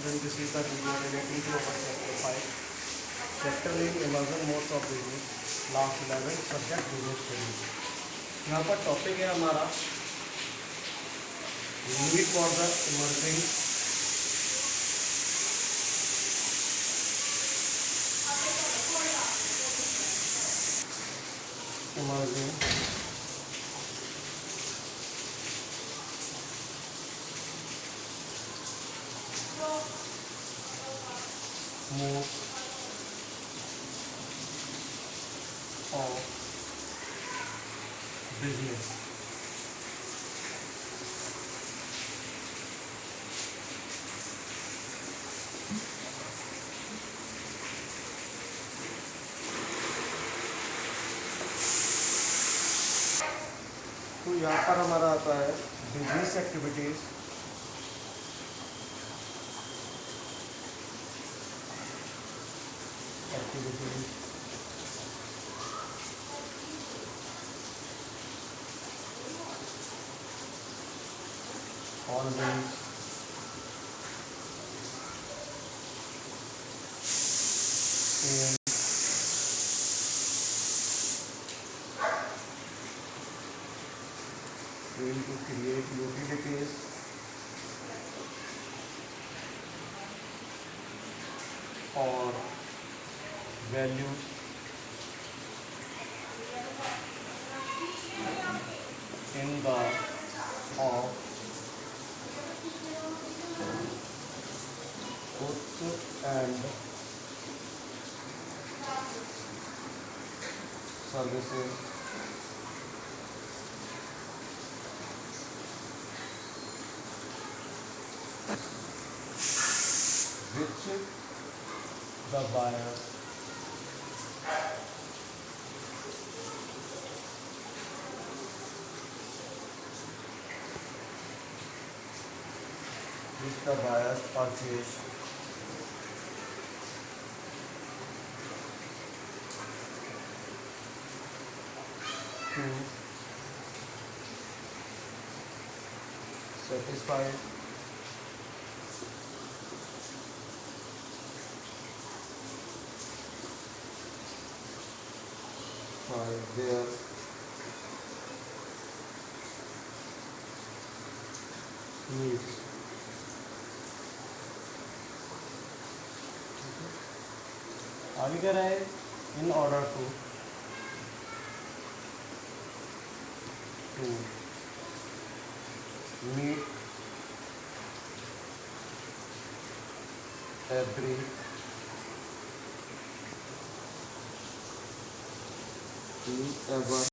then this is the video relating to our chapter 5. Chapter name emergent modes of business, class 11 subject business studies. यहाँ पर topic है हमारा need for the emerging emerging modes of business. तो यहाँ पर हमारा आता है business activities always aim to create utilities or value in the of goods and services which the buyer purchase to satisfy their needs. आगे कह रहा है in order to meet every ever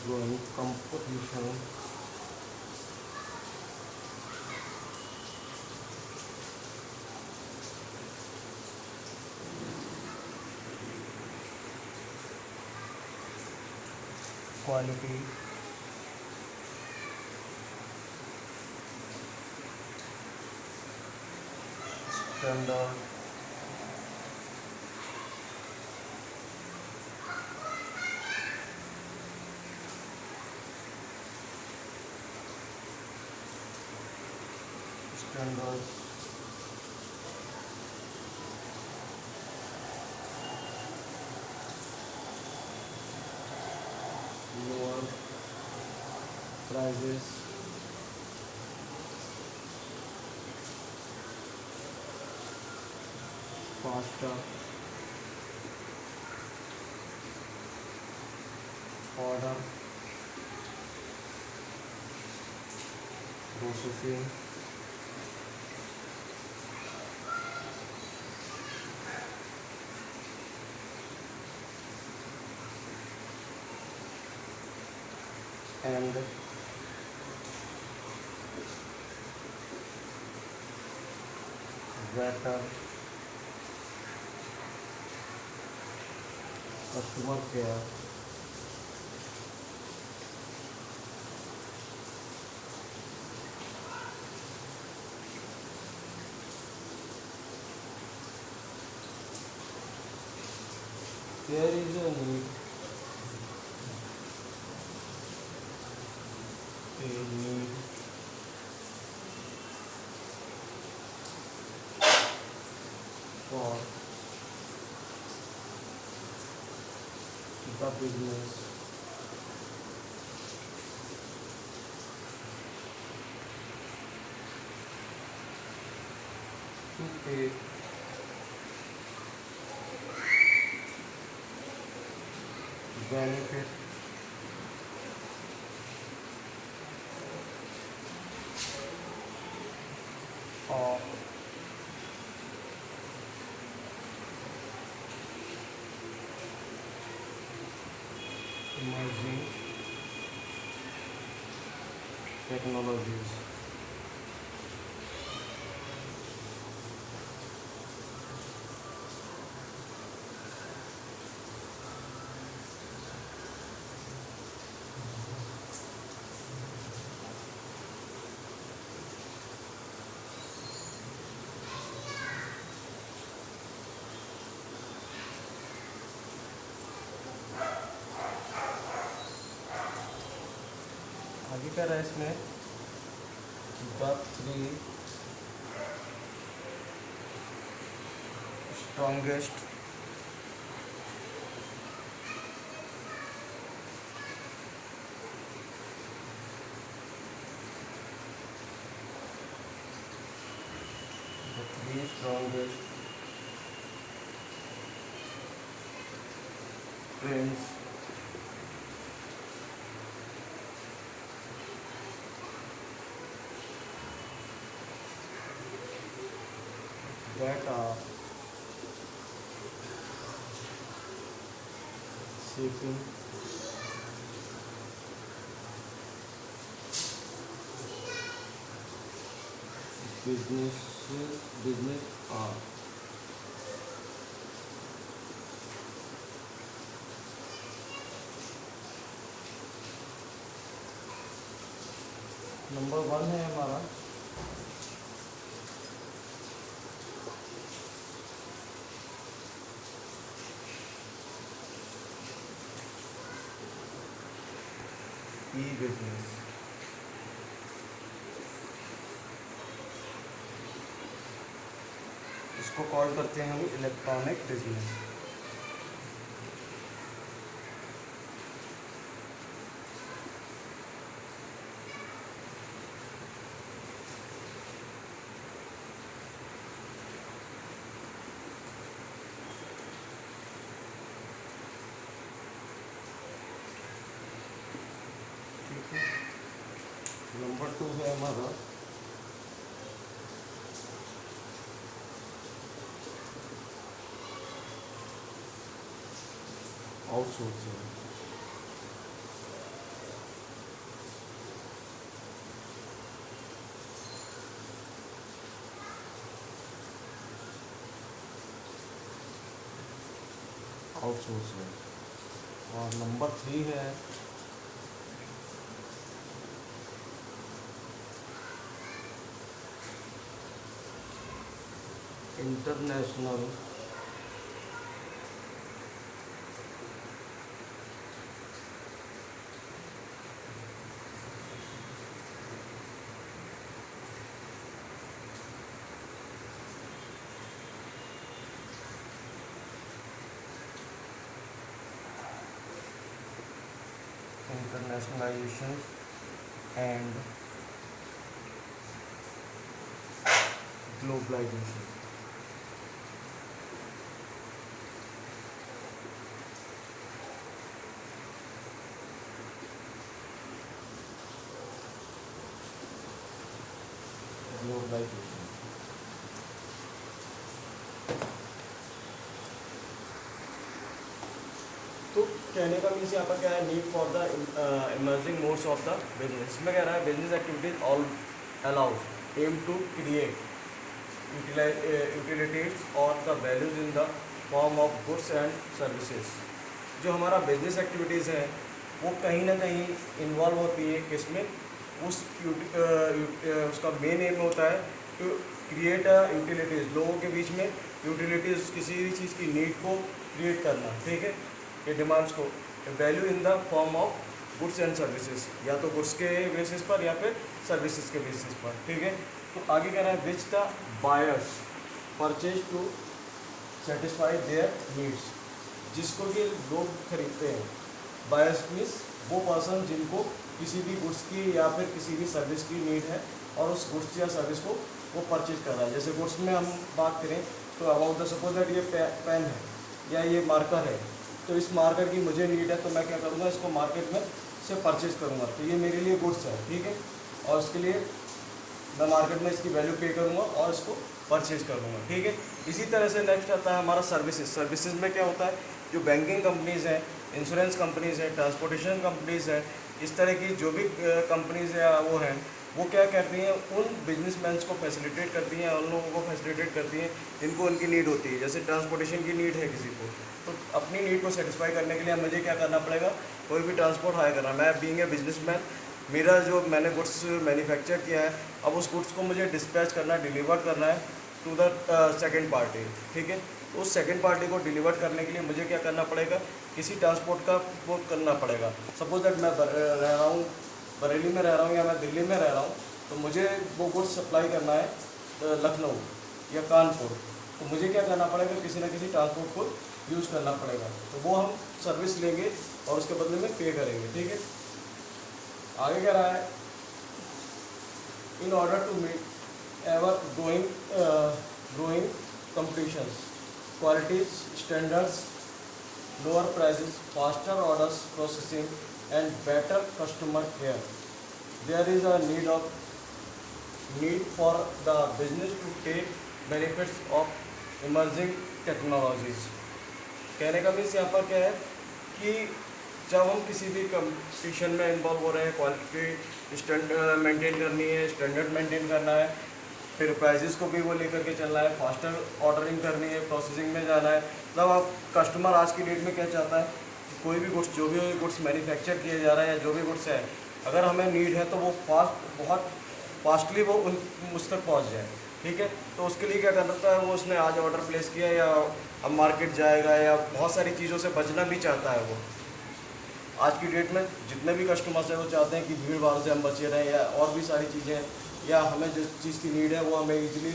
growing competition quality standard standards lower prices faster order processing and better customer care There is a need a need for the business to pay benefit of emerging technologies. आगे कह रहा है इसमें the 3 strongest trends that are shaping business are number 1 है हमारा ई business. इसको call करते हैं हम इलेक्ट्रॉनिक बिजनेस। नंबर 2 है हमारा आउटसोर्सिंग। और नंबर 3 है इंटरनेशनल internationalization and globalization। तो कहने का मीन्स यहाँ पर क्या है, need for the emerging modes of the business. इसमें कह रहा है business activities all allows aim to create utilities और the values in the form of goods and services. जो हमारा बिजनेस एक्टिविटीज़ है वो कहीं ना कहीं इन्वॉल्व होती है किसमें, उसका मेन एम होता है टू क्रिएट यूटिलिटीज़, लोगों के बीच में यूटिलिटीज़ किसी भी चीज़ की नीड को क्रिएट करना, ठीक है, ये डिमांड्स को, value in the form of goods and services, या तो गुड्स के बेसिस पर या फिर सर्विसेज के बेसिस पर, ठीक है। तो आगे कह रहा है which the buyers purchase to satisfy their needs, जिसको कि लोग खरीदते हैं। बायर्स मीन्स वो पर्सन जिनको किसी भी गुड्स की या फिर किसी भी सर्विस की नीड है और उस गुड्स या सर्विस को वो परचेज कर रहा है। जैसे गुड्स में हम बात करें तो अबाउट द सपोज दैट ये पेन है या ये मार्कर है, तो इस मार्कर की मुझे नीड है, तो मैं क्या करूँगा, इसको मार्केट में से परचेज करूँगा, तो ये मेरे लिए गुड्स है, ठीक है। और उसके लिए मैं मार्केट में इसकी वैल्यू पे करूँगा और इसको परचेज करूँगा, ठीक है। इसी तरह से नेक्स्ट आता है हमारा सर्विसेज। सर्विसेज में क्या होता है, जो बैंकिंग कंपनीज़ हैं, इंश्योरेंस कंपनीज़ हैं, ट्रांसपोर्टेशन कंपनीज़ हैं, इस तरह की जो भी कंपनीज़ या वो हैं, वो क्या करती हैं, उन बिजनेसमैन को फैसिलिटेट करती हैं, उन लोगों को फैसिलिटेट करती हैं जिनको उनकी नीड होती है। जैसे ट्रांसपोर्टेशन की नीड है किसी को, तो अपनी नीड को सेटिस्फाई करने के लिए मुझे क्या करना पड़ेगा, कोई भी ट्रांसपोर्ट हायर करना। मैं बीइंग ए बिजनेसमैन, मेरा जो मैंने गुड्स मैन्युफैक्चर किया है, अब उस गुड्स को मुझे डिस्पैच करना, डिलीवर करना है टू द सेकेंड पार्टी, ठीक है। तो उस सेकेंड पार्टी को डिलीवर करने के लिए मुझे क्या करना पड़ेगा, किसी ट्रांसपोर्ट का वो करना पड़ेगा। सपोज दैट मैं रह रहा हूँ, बरेली में रह रहा हूँ या मैं दिल्ली में रह रहा हूँ, तो मुझे वो गुड्स सप्लाई करना है लखनऊ या कानपुर, तो मुझे क्या करना पड़ेगा, किसी न किसी ट्रांसपोर्ट को यूज़ करना पड़ेगा। तो वो हम सर्विस लेंगे और उसके बदले में पे करेंगे, ठीक है। आगे कह रहा है in order to meet ever growing competitions, qualities, standards, lower prices, faster orders processing, and better customer care. There is a need for the business to take benefits of emerging technologies. कहने का means यहाँ पर क्या है कि जब हम किसी भी कंपटीशन में इन्वॉल्व हो रहे हैं, क्वालिटी स्टैंडर्ड मेंटेन करनी है, स्टैंडर्ड मेंटेन करना है, फिर प्राइजेस को भी वो लेकर के चलना है, फास्टर ऑर्डरिंग करनी है, प्रोसेसिंग में जाना है। मतलब आप कस्टमर आज की डेट में क्या चाहता है कि कोई भी गुड्स, जो भी गुड्स मैन्युफैक्चर किए जा रहे हैं या जो भी गुड्स है, अगर हमें नीड है तो वो बहुत फास्टली वो मुझ तक पहुँच जाए, ठीक है। तो उसके लिए क्या करता है, वो उसने आज ऑर्डर प्लेस किया या अब मार्केट जाएगा या बहुत सारी चीज़ों से बचना भी चाहता है। वो आज की डेट में जितने भी कस्टमर्स हैं वो चाहते हैं कि भीड़ भाड़ से हम बचे रहें या और भी सारी चीज़ें, या हमें जिस चीज़ की नीड है वो हमें इजीली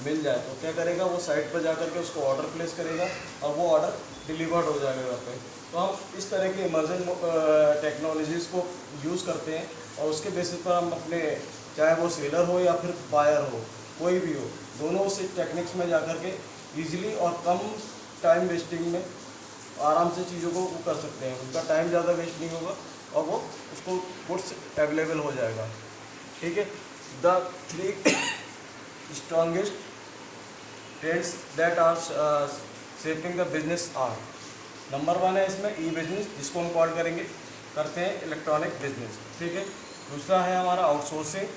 मिल जाए। तो क्या करेगा, वो साइट पर जा करके उसको ऑर्डर प्लेस करेगा और वो ऑर्डर डिलीवर्ड हो जाएगा घर पे। तो हम इस तरह की इमर्जिंग टेक्नोलॉजीज़ को यूज़ करते हैं और उसके बेसिस पर हम अपने, चाहे वो सेलर हो या फिर बायर हो, कोई भी हो, दोनों उस टेक्निक्स में जा कर के ईजिली और कम टाइम वेस्टिंग में आराम से चीज़ों को कर सकते हैं। उनका टाइम ज़्यादा वेस्ट नहीं होगा और वो उसको गुड्स अवेलेबल हो जाएगा, ठीक है। The three strongest trends that are shaping the business are, number 1 है इसमें ई बिजनेस, जिसको हम कॉल करते हैं इलेक्ट्रॉनिक बिजनेस, ठीक है। दूसरा है हमारा आउटसोर्सिंग,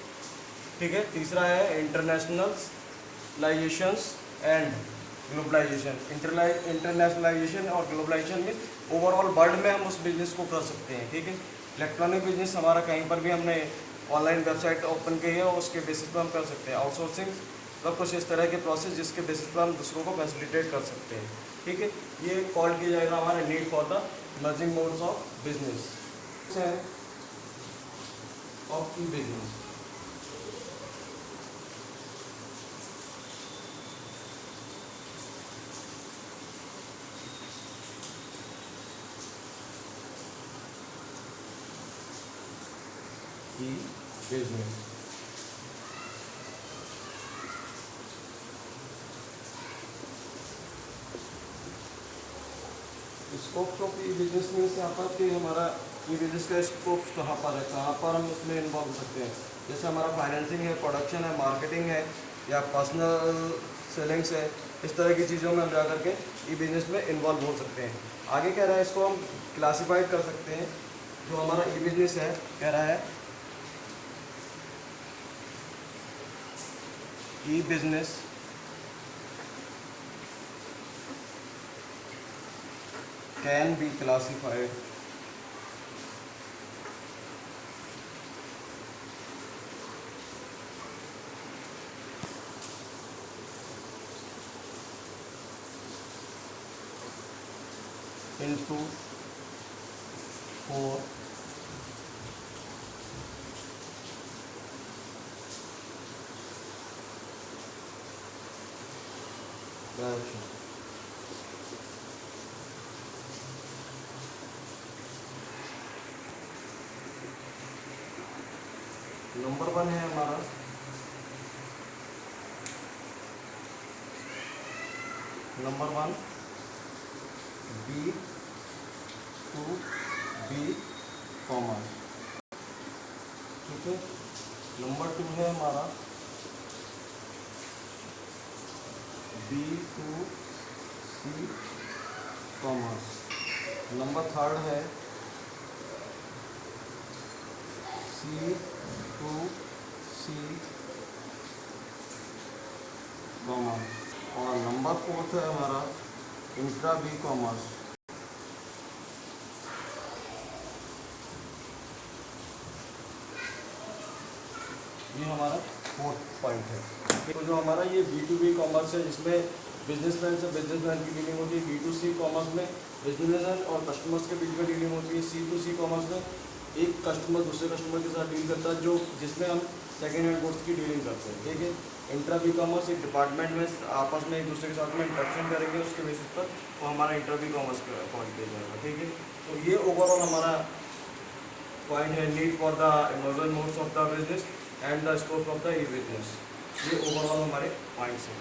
ठीक है। तीसरा है इंटरनेशनलाइजेशंस एंड ग्लोबलाइजेशन। इंटरनेशनलाइजेशन और ग्लोबलाइजेशन में ओवरऑल वर्ल्ड में हम उस बिज़नेस को कर सकते हैं, ठीक है। इलेक्ट्रॉनिक बिजनेस हमारा कहीं पर भी हमने ऑनलाइन वेबसाइट ओपन की है और उसके बेसिस पर हम कर सकते हैं। आउटसोर्सिंग मतलब कुछ इस तरह के प्रोसेस जिसके बेसिस पर हम दूसरों को फैसिलिटेट कर सकते हैं, ठीक है। ये कॉल किया जाएगा हमारा need for the emerging modes of business of E business. Business scopes of E business में से यहाँ पर कि हमारा ई बिजनेस का स्कोप कहाँ पर है, कहाँ पर हम उसमें इन्वॉल्व हो सकते हैं। जैसे हमारा फाइनेंसिंग है, प्रोडक्शन है, मार्केटिंग है या पर्सनल सेलिंग्स है, इस तरह की चीज़ों में हम जा करके ई बिजनेस में इन्वॉल्व हो सकते हैं। आगे कह रहा है इसको हम क्लासीफाइड कर सकते हैं। जो हमारा ई बिजनेस है, कह रहा है e-business can be classified into 4 direction. Number 1 है हमारा नंबर 1 B2B कॉमर्स, ठीक है। नंबर 2 है हमारा B2C कॉमर्स। नंबर 3 है C2C कॉमर्स। और नंबर 4 है हमारा इंट्रा बी कॉमर्स। ये हमारा 4th पॉइंट है। तो जो हमारा ये B2B कॉमर्स है, जिसमें बिजनेसमैन से बिजनेसमैन की डीलिंग होती है। B2C कॉमर्स में बिजनेसमैन और कस्टमर्स के बीच में डीलिंग होती है। C2C कॉमर्स में एक कस्टमर दूसरे कस्टमर के साथ डील करता है, जो जिसमें हम सेकेंड हैंड गुड्स की डीलिंग करते हैं, ठीक है। इंट्रा बी कॉमर्स एक डिपार्टमेंट में आपस में एक दूसरे के साथ में इंटरेक्शन करेंगे, उसके बेसिस पर वो हमारा इंट्रा बी कॉमर्स पॉइंट दे जाएगा, ठीक है। तो ये ओवरऑल हमारा पॉइंट है, need for the immersion modes of the business and the scope of the E business. ये ओवरऑल हमारे पॉइंट्स हैं।